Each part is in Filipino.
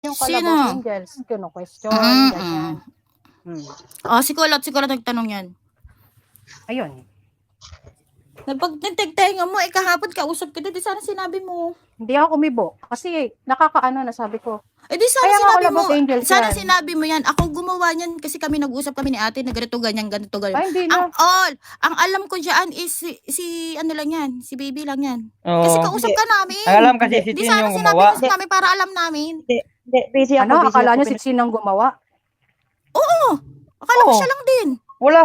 yung Sino? Kalabaw Angels, question, ganyan. Si Kulot nagtanong yan. Ayun. Nagpagtagtahinga mo, kahapon kausap kita, di sana sinabi mo. Hindi ako umibo. Kasi nakakaano na sabi ko. Di sana Kaya nga sinabi mo, Kalabaw Angels sana yan. sinabi mo yan. Ako gumawa niyan kasi kami nag-usap kami ni ate na ganito, ganyan. Ay, hindi na. Ang alam ko dyan is si ano lang yan, si baby lang yan. Oo. Kasi kausap ka namin. Ang alam kasi si Di Chin sana yung sinabi gumawa. mo sa namin para alam namin. Hindi, busy ako. Ano, busy akala ako. niya si Chin ang gumawa? Oo, akala ko Oo. siya lang din. Wala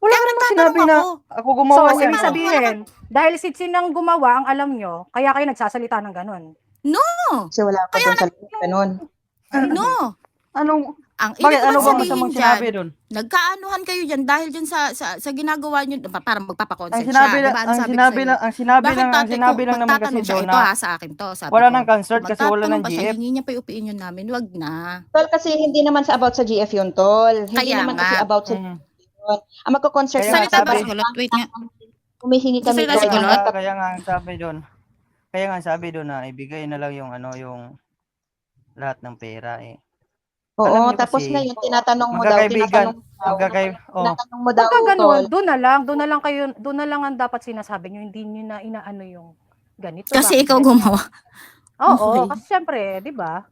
Kaya naman nagtatanong sinabi na ako So, gumawa ibig yan. sabihin, dahil si Chin ang gumawa, ang alam nyo, kaya kayo nagsasalita ng ganun. Kasi wala ako doon sa ganun. No. Anong, Ang bakit ibig ano ko bang sabihin masamang dyan, sinabi doon? nagkaanuhan kayo dyan dahil dyan sa ginagawa nyo, parang magpapakonsent Ang sinabi siya. lang, Diba? ang sinabi lang naman kasi siya, doon ito na sa akin to, sabi wala ko. nang concert kasi wala Magtatanong nang pa siya, GF. hingi niya pa yung opinion namin, wag na. Tol, kasi hindi naman sa about sa GF yun, Tol. Hindi Kaya naman nga. kasi about sa Mm. yun. Ang magko-concert Kaya nga Salita ba sabi- si Kulot? Wait nga. humihingi kami Salita si Kulot? Kaya nga ang sabi doon. Kaya nga ang sabi doon na ibigay na lang yung yung lahat ng pera eh. Alam Oo, niyo tapos kasi, ngayon tinatanong mo daw, magkakaibigan, tinatanong mo daw, Pagka ganun, Tol. doon na lang ang dapat sinasabi nyo, hindi nyo na inaano yung ganito. Kasi bakit ikaw ganyan? gumawa. Oo, Okay. kasi syempre, di ba?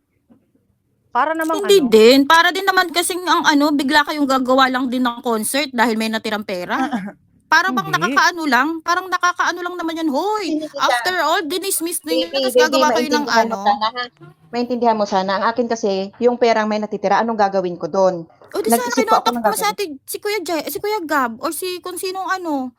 Para namang Hindi ano. din. Para din naman kasing bigla kayong gagawa lang din ng concert dahil may natirang pera. Para bang Hindi. parang nakakaano lang naman yan. Hoy, Hindi siya. after all, dinismiss ninyo, Baby, tapos gagawa kayo ng maintindihan mo sana, ha? Maintindihan mo sana. Ang akin kasi, yung perang may natitira, anong gagawin ko doon? O di sana Nag-isip po ako kinotak ng mo sa atin, si Kuya Gab, or si kung sinong ano.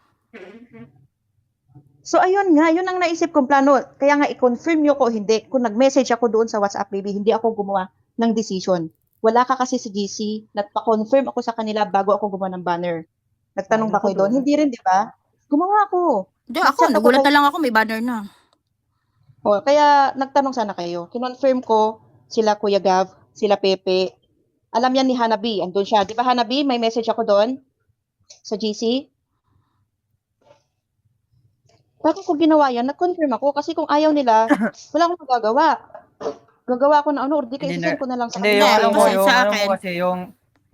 So, ayun nga, yun ang naisip kong plano. Kaya nga, i-confirm nyo ko, hindi. Kung nag-message ako doon sa WhatsApp, baby, hindi ako gumawa ng decision. Wala ka kasi sa GC, nagpa-confirm ako sa kanila bago ako gumawa ng banner. Nagtanong Ay, ba kayo naku, doon? doon. Hindi rin, di ba? Gumawa ako. Di ako, nagulat na lang ako, may banner na. O, kaya nagtanong sana kayo. Kinonfirm ko sila Kuya Gav, sila Pepe. Alam yan ni Hanabi, andun siya. Di ba Hanabi, may message ako doon sa GC? Bakit ko ginawa yan? Nag-confirm ako kasi kung ayaw nila, wala akong magagawa. Gagawa ako na or di ka Hindi isend ko na lang sa Hindi, kanila. yung ano mo, Kasi yung sa ano akin, mo kasi, yung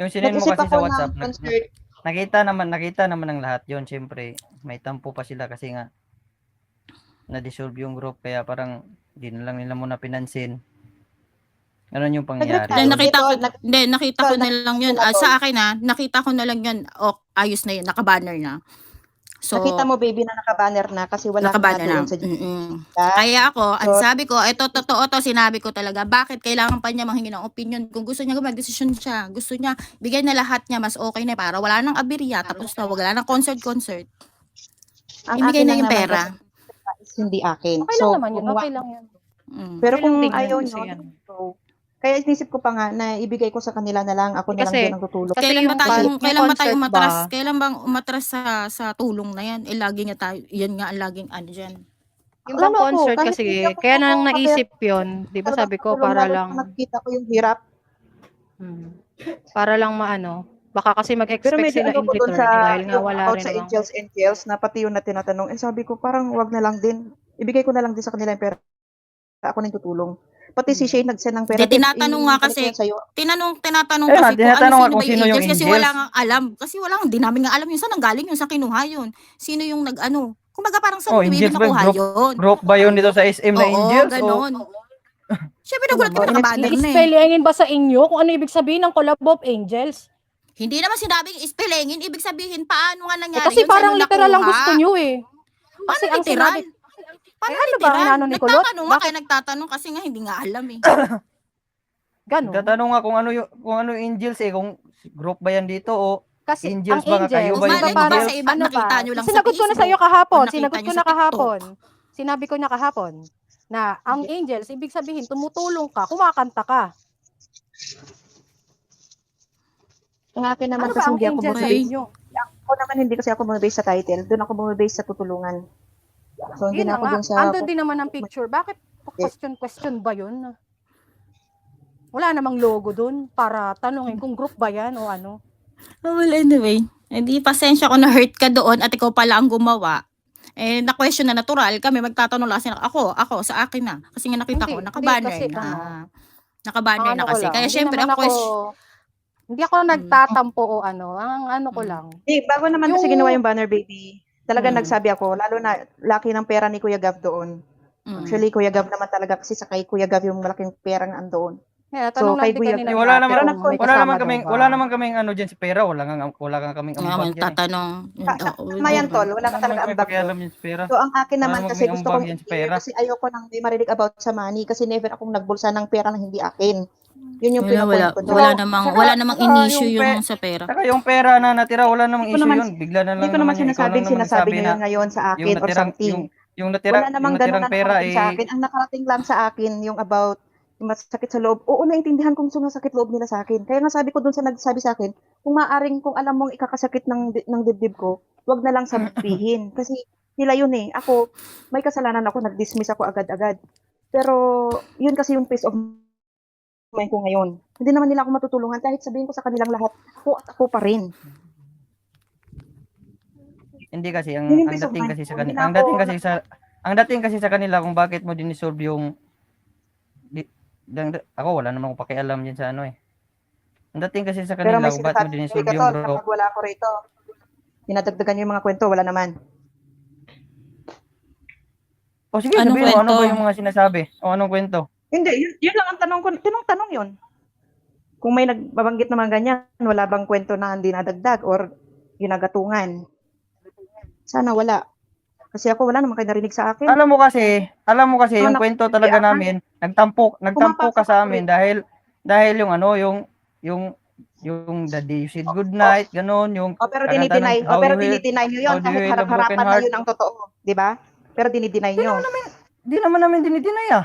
sinend mo Nag-isip kasi ako sa ng WhatsApp, concert. nakita naman ng lahat yun, syempre. May tampo pa sila kasi nga, na-dissolve yung group, kaya parang, di na lang nila muna pinansin. Ganun yung pangyayari. Hindi, nakita ko na lang yun. Sa akin nakita ko na lang yun. Ayos na yun, nakabanner na. So, Nakita mo, baby, na nakabanner na kasi wala kang nakabanner na. doon sa GC. Kaya ako, ang sabi ko, ito totoo to, sinabi ko talaga, bakit kailangan pa niya manghingi ng opinion? Kung gusto niya mag-desisyon siya, gusto niya, bigay na lahat niya, mas okay na para wala nang aberya, tapos na, wala nang concert. Ang Ibigay akin na yung naman pera. kasi is hindi akin. Okay lang naman yun, okay lang yun. Pero Okay lang kung din yun, ayaw kasi nyo, yan. kaya inisip ko pa nga na ibigay ko sa kanila na lang, ako na lang Kasi- din ang tutulong. Kasi Kailan ba yung tayo, yung kailan ba tayo concert umatras? ba? Kailan bang umatras sa tulong na yan? Lagi nga tayo, yan nga ang laging dyan. Yung bang Alam mo, concert kahit kasi, hindi ako kaya nang tutulong, naisip yun, di ba sabi ko, para lang, Nakita ko yung hirap. para lang maano, baka kasi Pero mag-expect medyo sila ano in ko dun return, sa, dahil nga wala about rin sa namang, angels, na pati yung na tinatanong. Sabi ko, parang wag na lang din. Ibigay ko na lang din sa kanila yung pera. Ako na yung tutulong. Pati si Shane nag-send ng pera. Di, tinatanong nga kasi, ibalik ko yan sa'yo. tinatanong Ayun, kasi kung tinatanong nga sino kung ba yung sino yung angels kasi angels. wala nga alam. Kasi hindi namin nga alam yun. Saan ang galing yun? Sa kinuha yun? Sino yung nag-ano? Kumbaga parang saan yung Angels ba? nakuha yun? Group ba yun dito sa SM na Oo, Angels? ganon. Siyempre nagulat kami, nakabanner na eh. i-spellingin ba sa inyo kung ano ibig sabihin ng Collab of Angels? Hindi naman sinabing ispelengin, ibig sabihin paano nga nangyari Kasi yun? parang Sino literal lang nakuha? gusto nyo eh. Paano Kasi ang literal? sinabi, Paano ano ba ang literal? inano ni Kulot? Nagtatanong nga, kaya nagtatanong kasi nga hindi nga alam eh. gano'n. Tatanong nga kung ano yung Angels eh, kung group ba yan dito o Kasi Angels ang ba nga kayo angels, ba yung di ba Malay mo ba parang, sa iba, ano nakita ba? nyo lang sa Sinagot ko na Facebook, sa'yo kahapon, o nakita sinagot nyo ko sa na TikTok. kahapon. Sinabi ko na kahapon, na ang angels, ibig sabihin, tumutulong ka, kumakanta ka. Ang akin naman Ano kasi ba ang hindi ako angels sa bumibase. inyo? Ako naman hindi kasi ako bumibase sa title. Doon ako bumibase sa tutulungan. So, hindi Yun na na ako nga, dun sa... andun din naman ang picture. Bakit question ba yun? Wala namang logo dun para tanungin kung group ba yan o ano. Well, anyway, hindi pasensya ko na hurt ka doon at ikaw pala ang gumawa. Eh, na-question na natural kami, magtatanong lang kasi ako, sa akin na. Kasi nga nakita ko, Hindi nakabanner kasi, na. Naka-banner Ang na ano ko kasi. lang, Kaya hindi syempre naman ang hindi ako nagtatampo o ano, ang ano ko lang. Bago naman kasi Yung ginawa yung banner, baby, talaga Mm. nagsabi ako, lalo na laki ng pera ni Kuya Gav doon. Mm. Actually, Kuya Gav naman talaga kasi sa kay Kuya Gav yung malaking perang andoon. kaya So, tanong kay natin Kuya kanina Eh, ni Gav, wala ate naman, pero kung may wala kasama naman daw kaming, ba. wala naman kaming ano dyan sa pera. Wala nga kaming Nga, ambag yan eh. tatanong. tama yan, Tol. Wala ka Wala naman talaga kami ambag pakialam doon. yan sa pera. So, ang akin Wala naman naman kasi kaming gusto ambag kong yan sa i-clear pera. kasi ayoko nang may marinig about sa money kasi never akong nagbulsa ng pera na hindi akin. Yun yung Wala, pinopoint ko doon. wala namang in-issue yung sa pera. Saka yung pera na natira, wala namang Hindi ko issue naman, yun. Bigla na hindi lang ko naman naman yun. Ikaw lang naman sinasabi nagsabi nyo na yun ngayon sa yung akin or natirang, something. yung Wala namang ganun natirang na pera nakarating sa eh, akin. Ang nakarating lang sa akin yung about yung masakit sa loob. Oo, naintindihan kong sumasakit loob nila sa akin. Kaya nga sabi ko dun sa nagsabi sa akin, kung maaring kung alam mong ikakasakit ng dibdib ko, wag na lang sabihin. Kasi nila yun eh. Ako, may kasalanan ako, nag-dismiss ako agad-agad. Pero yun kasi yung peace of mind ko ngayon. Hindi naman nila ako matutulungan kahit sabihin ko sa kanilang lahat, ako at ako pa rin. hindi kasi ang Yun yung ang peace of dating mind kasi ko. sa Hindi kanila, na ang dating kasi sa kanila kung bakit mo dinisolve yung ako wala naman akong pakialam diyan sa ano eh. Ang dating kasi sa Pero kanila may kung bakit mo sinasabi dinisolve ka, yung Tol, group. kapag wala ako rito. Dinadagdagan yung mga kwento, wala naman. O sige, Anong sabihin mo, ano kwento? ba yung mga sinasabi? O anong kwento? Hindi, yun lang ang tanong ko. Tanong yun. Kung may nagbabanggit naman ganyan, wala bang kwento na hindi nadagdag or ginagatungan? Sana wala. Kasi ako wala naman kayo narinig sa akin. Alam mo kasi yung Anak, kwento talaga hindi, namin, nagtampo ka Pumapasok sa ako amin rito. dahil yung ano, yung the day you said good night, ganun, yung Pero kakanta ng dinideny. Pero dinideny nyo yun how do you kahit heal a broken harap-harapan na heart. yun ang totoo. Di ba? Pero dinideny nyo. Di naman namin dinidinay ah.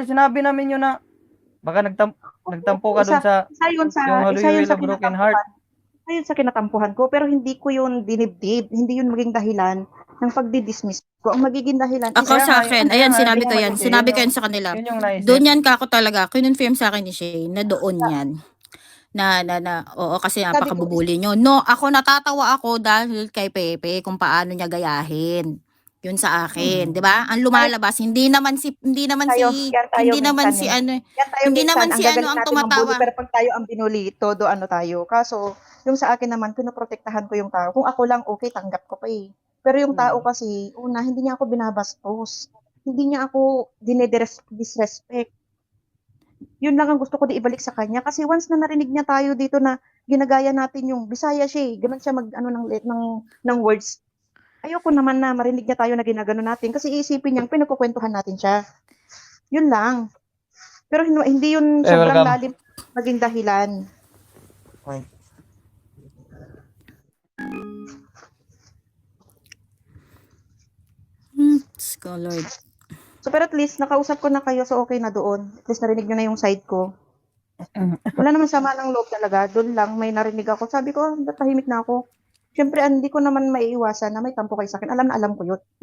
Sinabi namin yun na baka nagtampo ka dun sa yung how do you heal a broken heart. Isa yun sa kinatampuhan ko. Pero hindi ko yun dinibdib. Hindi yun maging dahilan ng pagdi-dismiss ko. Ang magiging dahilan Ako is, sa akin, ayan, sinabi ko Hindi yan. mo Sinabi ko yun yan sa kanila. Yun yung naisip. Doon yan kako talaga. Kinonfirm sa akin ni Shane na doon yan. Oo, kasi Sabi ko, napakabubuli nyo. No, ako natatawa ako dahil kay Pepe kung paano niya gayahin. Yun sa akin, 'di ba? Ang lumalabas, hindi naman si yan tayo minsan eh. Yan tayo hindi minsan, naman si gagaling ang natin tumatawa. mambuli, pero pag tayo ang binuli, todo ano tayo. Kaso, yung sa akin naman, pinoprotektahan ko yung tao. Kung ako lang, okay, tanggap ko pa eh. Pero yung tao kasi, una, hindi niya ako binabastos. Hindi niya ako disrespect. Yun lang ang gusto ko di ibalik sa kanya. Kasi once na narinig niya tayo dito na ginagaya natin yung Bisaya siya eh. Ganun siya mag, ng words. Ayoko naman na marinig niya tayo na ginagano natin kasi iisipin niyang pinagkukwentuhan natin siya. Yun lang. Pero hindi yun sobrang lalim maging dahilan. Lord. So pero at least nakausap ko na kayo so okay na doon. At least narinig niyo na yung side ko. Wala naman sama ng loob talaga. Doon lang may narinig ako. Sabi ko, tahimik na ako. Siyempre, hindi ko naman maiiwasan na may tampo kayo sa akin. Alam na alam ko yun.